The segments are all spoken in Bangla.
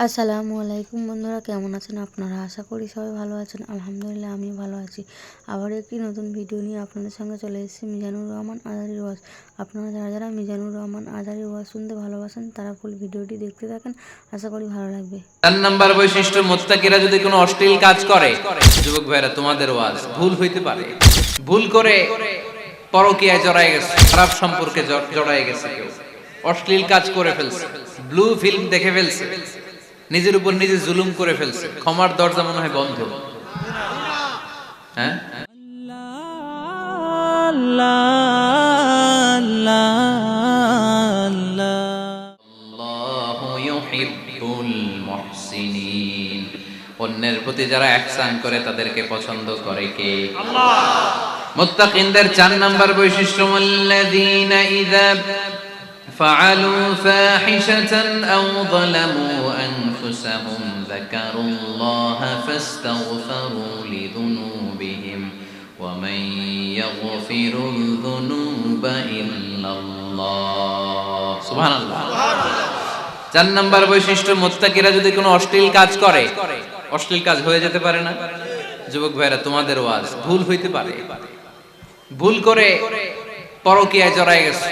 আসসালামু আলাইকুম বন্ধুরা, কেমন আছেন আপনারা? আশা করি সবাই ভালো আছেন। আলহামদুলিল্লাহ আমি ভালো আছি। আবার একটি নতুন ভিডিও নিয়ে আপনাদের সঙ্গে চলে এসেছি মিজানুর রহমান আজারির ওয়াজ। আপনারা যারা যারা মিজানুর রহমান আজারির ওয়াজ শুনতে ভালোবাসেন তারা ফুল ভিডিওটি দেখতে থাকেন, আশা করি ভালো লাগবে। 4 নাম্বার বৈশিষ্ট্য, মুত্তাকিরা যদি কোনো অশ্লীল কাজ করে, যুবক ভাইরা তোমাদের ওয়াজ ভুল হইতে পারে। ভুল করে পরকীয়ায় জড়ায় গেছে, খারাপ সম্পর্কে জড়ায় গেছে, কেউ অশ্লীল কাজ করে ফেলছে, ব্লু ফিল্ম দেখে ফেলছে, নিজের উপর নিজে জুলুম করে ফেলছে, ক্ষমার দরজা মনে হয় বন্ধ। হ্যাঁ, আল্লাহু ইউহিব্বুল মুহসিনিন। অন্যের প্রতি যারা ইহসান করে তাদেরকে পছন্দ করে কে? আল্লাহ। মুত্তাকিনদের 4 নাম্বার বৈশিষ্ট্য, আল্লাযীনা ইযা ফাআলু ফাহিশাতান আও যালামু আনফুসাহুম যাকারুল্লাহা ফাস্তাগফারু লিযুনুবিহিম ওয়া মান ইয়াগফিরুয যুনুবা ইল্লাল্লাহ। সুবহানাল্লাহ। 4 নাম্বার বৈশিষ্ট্য, মুত্তাকিরা যদি কোনো অশ্লীল কাজ করে, অশ্লীল কাজ হয়ে যেতে পারে না? যুবক ভাইরা তোমাদের ওয়াজ ভুল হইতে পারে। ভুল করে পরকীয়ায় জড়ায় গেছে,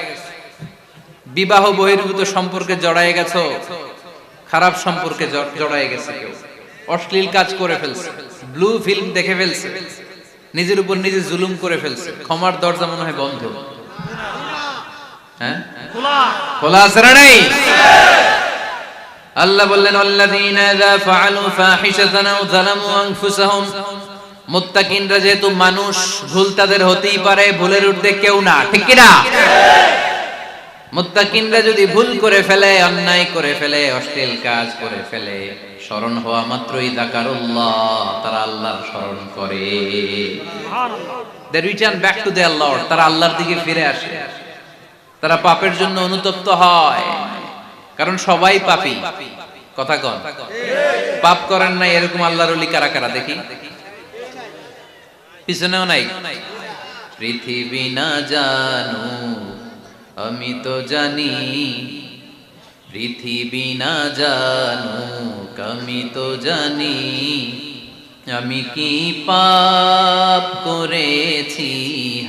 বিবাহ বহির্ভূত সম্পর্কে জড়ায় গেছো, খারাপ সম্পর্কে জড়ায় গেছে, কেউ অশ্লীল কাজ করে ফেলছে, ব্লু ফিল্ম দেখে ফেলছে, নিজের উপর নিজে জুলুম করে ফেলছে, ক্ষমার দরজা মনে হয় বন্ধ। হ্যাঁ, খোলা আছে না নাই? আল্লাহ বললেন, আল্লাযীনা ইযা ফাআলু ফাহিশাতান আও যালামু আনফুসাহুম। মুত্তাকিনরা যেহেতু মানুষ, ভুল তাদের হতেই পারে, ভুলের ঊর্ধ্বে কেউ না, ঠিক কি না? মুত্তাকিনরা যদি ভুল করে ফেলে, অন্যায় করে ফেলে, অশ্লীল কাজ করে ফেলে, স্মরণ হওয়া মাত্রই যাকারুল্লাহ, তারা আল্লাহর স্মরণ করে। সুবহানাল্লাহ। They return back to their lord, তারা আল্লাহর দিকে ফিরে আসে, তারা পাপের জন্য অনুতপ্ত হয়। কারণ সবাই পাপী, কথা কন। পাপ করেন নাই এরকম আল্লাহর ওলি কারা কারা দেখি? পিছনেও নাই। পৃথিবী না জানো আমি তো জানি, পৃথিবী না জানো আমি তো জানি, আমি কি পাপ করেছি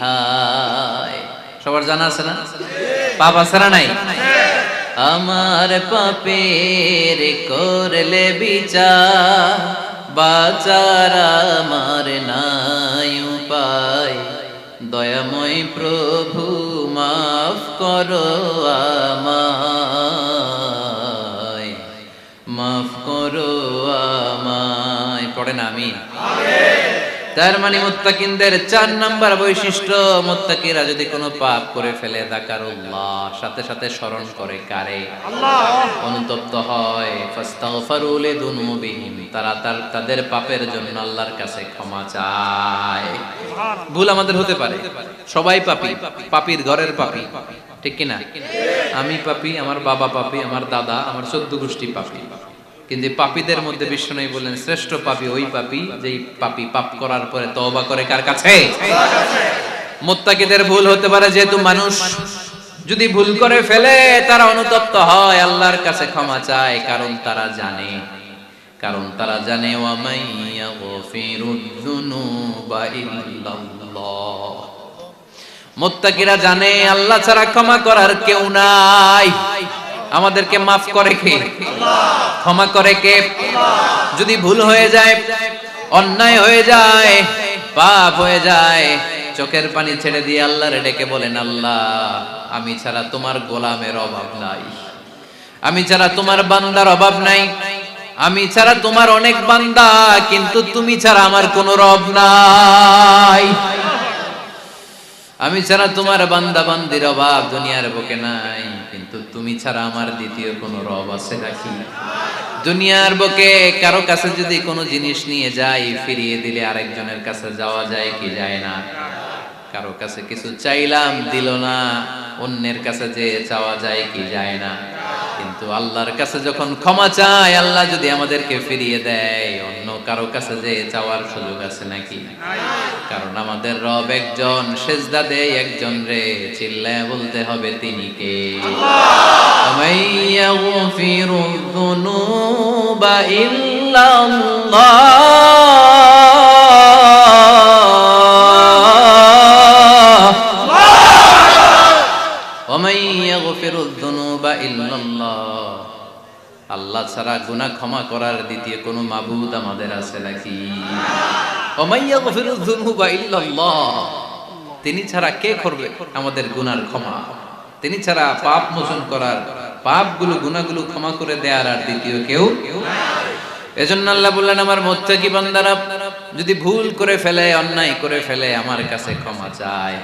হায়। সবার জানা আছে না? পাপ আছে না নাই? আমার পাপের করলে বিচার, বাঁচার আমার নাই উপায়, দয়াময় প্রভু মাফ করো আমায়, মাফ করো আমায়। পড়েন আমিন। তার মানে মুত্তাকিনদের 4 নাম্বার বৈশিষ্ট্য, মুত্তাকিরা যদি কোনো পাপ করে ফেলে, যাকারুল্লাহ, সাথে সাথে স্মরণ করে কারে? আল্লাহ। অনুতপ্ত হয়, ফাস্তাগফারু লিযুনুবিহিম, তারা তাদের পাপের জন্য আল্লাহর কাছে ক্ষমা চায়। ভুল আমাদের হতে পারে, সবাই পাপী, পাপীর ঘরের পাপী, ঠিক কি না? আমি পাপী, আমার বাবা পাপী, আমার দাদা, আমার 14 গোষ্ঠী পাপী। কিন্তু পাপীদের মধ্যে বিষ্ণু বলেন, শ্রেষ্ঠ পাপী ওই পাপী যেই পাপী পাপ করার পরে তওবা করে কার কাছে? মুত্তাকিদের ভুল হতে পারে, যেহেতু মানুষ, যদি ভুল করে ফেলে তারা অনুতপ্ত হয়, আল্লাহর কাছে ক্ষমা চায়, কারণ তারা জানে ওয়া মাইয়া গফিরুয যুনুবা ইল্লাল্লাহ। মুত্তাকিরা জানে আল্লাহ ছাড়া ক্ষমা করার কেউ নাই। আমাদেরকে মাফ করে কে? আল্লাহ। ক্ষমা করে কে? আল্লাহ। যদি ভুল হয়ে যায়, অন্যায় হয়ে যায়, পাপ হয়ে যায়, চোখের পানি ছেড়ে দিয়ে আল্লাহরে ডেকে বলেন, আল্লাহ আমি ছাড়া তোমার গোলামের অভাব নাই, আমি ছাড়া তোমার বান্দার অভাব নাই, আমি ছাড়া তোমার অনেক বান্দা, কিন্তু তুমি ছাড়া আমার কোনো রব নাই। আমি ছাড়া তোমার বান্দা বান্দির অভাব দুনিয়ার বুকে নাই, কিন্তু তুমি ছাড়া আমার দ্বিতীয় কোনো রব আছে নাকি? দুনিয়ার বুকে কারো কাছে যদি কোনো জিনিস নিয়ে যাই, ফিরিয়ে দিলে আরেকজনের কাছে যাওয়া যায় কি যায় না? কারো কাছে কিছু চাইলাম দিল না, অন্যের কাছে যে চাওয়া যায় কি যায় না? কিন্তু আল্লাহর কাছে যখন ক্ষমা চাই, আল্লাহ যদি আমাদেরকে ফিরিয়ে দেয়, অন্য কারো কাছে যে চাওয়ার সুযোগ আছে নাকি? কারণ আমাদের রব একজন, সেজদা দেয় একজন রে, চিল্লায় বলতে হবে তিনি কে? আল্লাহ। যুনুবা ইল্লাল্লাহ ওয়া মান ইয়াগফিরুয যুনুবা ইল্লাল্লাহ। আল্লাহ ছাড়া গুনাহ ক্ষমা করার দ্বিতীয় কোনো মাবুদ আমাদের আছে নাকি? ওয়া মান ইয়াগফিরুয যুনুবা ইল্লাল্লাহ, তিনি ছাড়া কে করবে আমাদের গুনার ক্ষমা? তিনি ছাড়া পাপ মোচন করার, পাপগুলো গুনাহগুলো ক্ষমা করে দেয়ার আর দ্বিতীয় কেউ নাই। এজন্য আল্লাহ বললেন, আমার মুত্তাকি বান্দারা যদি ভুল করে ফেলে, অন্যায় করে ফেলে, আমার কাছে ক্ষমা চায়।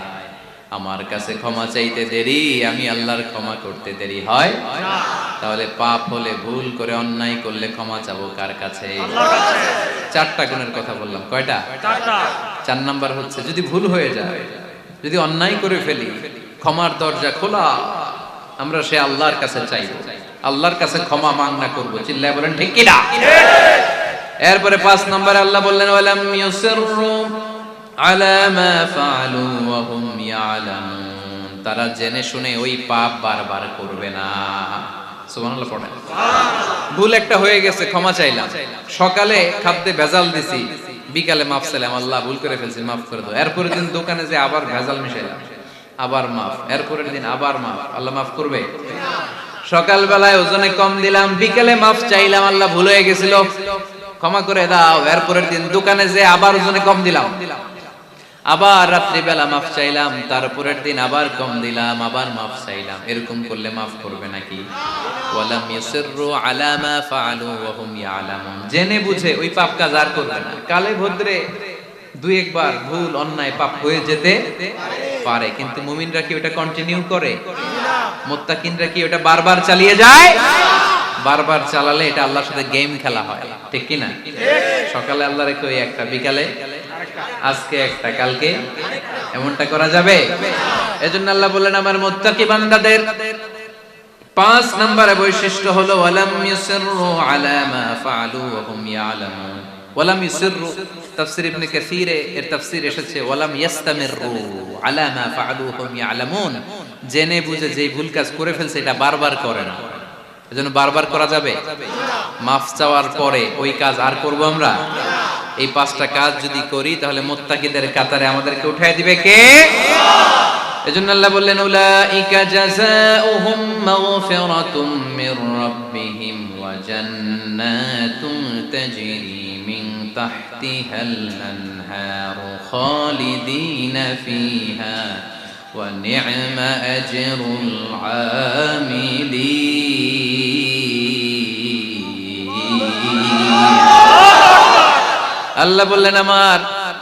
আমার কাছে ক্ষমা চাইতে দেরি, আমি আল্লাহর ক্ষমা করতে দেরি হয় না। তাহলে পাপ হলে, ভুল করে অন্যায় করলে ক্ষমা চাবো কার কাছে? আল্লাহর কাছে। চারটা গুণের কথা বললাম, কয়টা? চারটা। 4 নাম্বার হচ্ছে যদি ভুল হয়ে যায়, যদি অন্যায় করে ফেলি, ক্ষমার দরজা খোলা, আমরা সে আল্লাহর কাছে চাইবো, আল্লাহর কাছে ক্ষমা মাংনা করবো। চিল্লায় বলেন ঠিক কি না? এরপরে 5 নম্বরে আল্লাহ বললেন, ওয়ালাম ইউসিররু আলা মা ফাআলু ওয়া হুম ইয়ালামুন, তারা জেনে শুনে ওই পাপ বারবার করবে না। সুবহানাল্লাহ পড়েন। ভুল একটা হয়ে গেছে, ক্ষমা চাইলাম, সকালে খাদ্যে ভেজাল দিছি, বিকালে মাফ চাইলাম, আল্লাহ ভুল করে ফেলছি, মাফ করে দাও। এরপরের দিন দোকানে যে আবার ভেজাল মিশাইলাম, আবার মাফ, এরপরের দিন আবার মাফ, আল্লাহ মাফ করবে? সকাল বেলায় ওজনে কম দিলাম, বিকেলে মাফ চাইলাম, আল্লাহ ভুল হয়ে গেছিল, ক্ষমা করে দাও। এরপরের দিন দোকানে যে আবার ওজনে কম দিলাম, আবার রাত্রি বেলা মাফ চাইলাম, তারপরের দিন আবার কম দিলাম, আবার মাফ চাইলাম। এরকম করলে মাফ করবে নাকি? ওয়ালাম ইউসিররু আলা মা ফাআলু ওয়া হুম ইয়ালামুন, জেনে বুঝে ওই পাপ কাজ আর করবে না। কালে ভদ্রে 2-1 বার ভুল অন্যায় পাপ হয়ে যেতে পারে, কিন্তু মুমিনরা কি ওটা কন্টিনিউ করে? মুত্তাকিনরা কি ওটা বারবার চালিয়ে যায়? বারবার চালালে এটা আল্লাহর সাথে গেম খেলা হয়, ঠিক কি না? সকালে আল্লাহ রেখে ওই একটা, বিকালে আজকে একটা, কালকে এমনটা করা যাবে? এজন্য আল্লাহ বললেন, আমার মুত্তাকি বান্দাদের 5 নম্বরে বৈশিষ্ট্য হলো ওয়ালাম ইউসিররু আলা মা ফাআলু ওয়া হুম ইয়ালামুন। ওয়ালাম ইউসিররু, তাফসীর ইবনে কাসীরে এর তাফসীর এসেছে ওয়ালাম ইস্তামিররু আলা মা ফাআলু ওয়া হুম ইয়ালামুন, জেনে বুঝে যেই ভুল কাজ করে ফেলছে এটা বারবার করে না। এজন্য বারবার করা যাবে? মাফ চাওয়ার পরে ওই কাজ আর করব আমরা? এই 5টা কাজ যদি করি তাহলে মুত্তাকিদের কাতারে আমাদেরকে উঠায় দিবে কে? এজন্য আল্লাহ বললেন, উলাইকা জাযাউহুম মাগফিরাতুম মির রাব্বিহিম ওয়া জান্নাতুন তাজরি মিন তাহতিহাল আনহারু খালিদিনা ফিহা ওয়া নি'মা আজরুল আমিলিন। আল্লাহ বললেন, আমার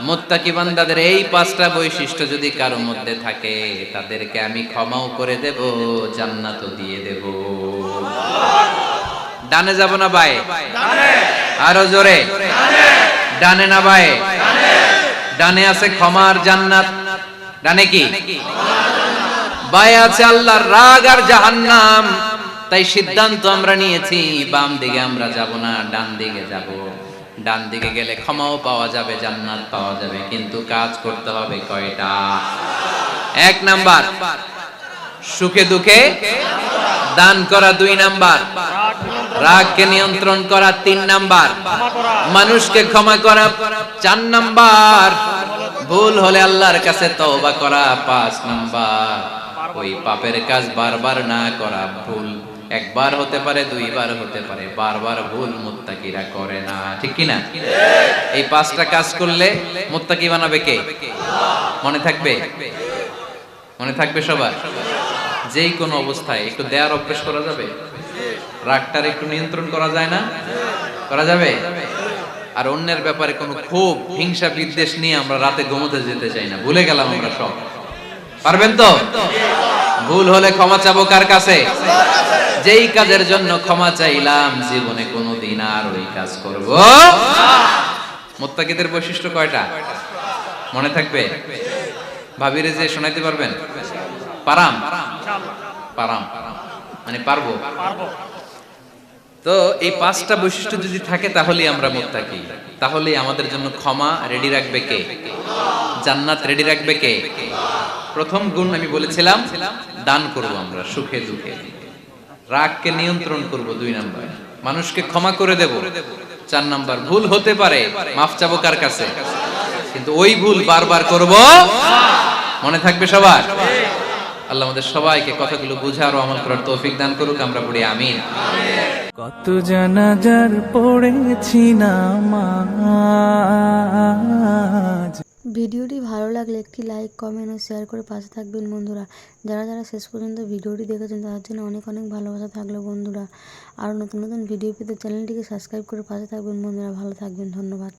মুত্তাকি বান্দাদের এই 5টা বৈশিষ্ট্য যদি কারো মধ্যে থাকে, তাদেরকে আমি ক্ষমাও করে দেব, জান্নাতও দিয়ে দেব। ডানে যাব না বায়ে? ডানে। আরো জোরে। ডানে। ডানে না বায়ে? ডানে। ডানে আছে ক্ষমার জান্নাত, ডানে কি? বায়ে আছে আল্লাহর রাগ আর জাহান্নাম। তাই সিদ্ধান্ত আমরা নিয়েছি, বাম দিকে আমরা যাব না, ডান দিকে যাব। ডান দিকে গেলে ক্ষমাও পাওয়া যাবে, জান্নাত পাওয়া যাবে, কিন্তু কাজ করতে হবে কয়টা? 1 নাম্বার সুখে দুঃখে দান করা, 2 নাম্বার রাগকে নিয়ন্ত্রণ করা, 3 নাম্বার মানুষকে ক্ষমা করা, 4 নাম্বার ভুল হলে আল্লাহর কাছে তওবা করা, 5 নাম্বার ওই পাপের কাজ বারবার না করা। ভুল একবার হতে পারে, 2 বার হতে পারে, বারবার ভুল মুত্তাকিরা করে না, ঠিক কি না? এই 5টা কাজ করলে মুত্তাকি বানাবে কে? মনে থাকবে? মনে থাকবে সবার? যেই কোনো অবস্থায় একটু দেয়ার অভ্যাস করা যাবে? রাগটার একটু নিয়ন্ত্রণ করা যায় না? করা যাবে? আর অন্যের ব্যাপারে কোনো ক্ষোভ, হিংসা, বিদ্বেষ নিয়ে আমরা রাতে ঘুমোতে যেতে চাই না, ভুলে গেলাম আমরা সব। পারবেন তো? ভুল হলে ক্ষমা চাবো কার কাছে? যেই কাজের জন্য ক্ষমা চাইলাম জীবনে কোনোদিন আর ওই কাজ করব না। মুত্তাকিদের বৈশিষ্ট্য কয়টা? মনে থাকবে? ভাবিরে যে শোনাইতে পারবেন? পারাম? পারাম মানে পারবো। তো এই 5টা বৈশিষ্ট্য যদি থাকে তাহলেই আমরা মুত্তাকি। তাহলে আমাদের জন্য ক্ষমা রেডি রাখবে কে? জান্নাত রেডি রাখবে কে? প্রথম গুণ আমি বলেছিলাম, দান করব আমরা সুখে দুঃখে। রাগকে নিয়ন্ত্রণ করব 2 নাম্বার। মানুষকে ক্ষমা করে দেব। 4 নাম্বার, ভুল হতে পারে, মাফ চাবো কার কাছে? কিন্তু ওই ভুল বারবার করব মনে থাকবে সবার? আল্লাহ আমাদের সবাইকে কথাগুলো বুঝার ও আমল করার তৌফিক দান করুক। আমরা পড়ি আমিন। কত জানাজার পড়েছি নামাজ। ভিডিওটি ভালো লাগলে একটি লাইক, কমেন্ট ও শেয়ার করে পাশে থাকবেন বন্ধুরা। যারা যারা শেষ পর্যন্ত ভিডিওটি দেখেছেন তাদের জন্য অনেক অনেক ভালোবাসা থাকলো বন্ধুরা। আরও নতুন নতুন ভিডিও পেতে চ্যানেলটিকে সাবস্ক্রাইব করে পাশে থাকবেন বন্ধুরা। ভালো থাকবেন, ধন্যবাদ।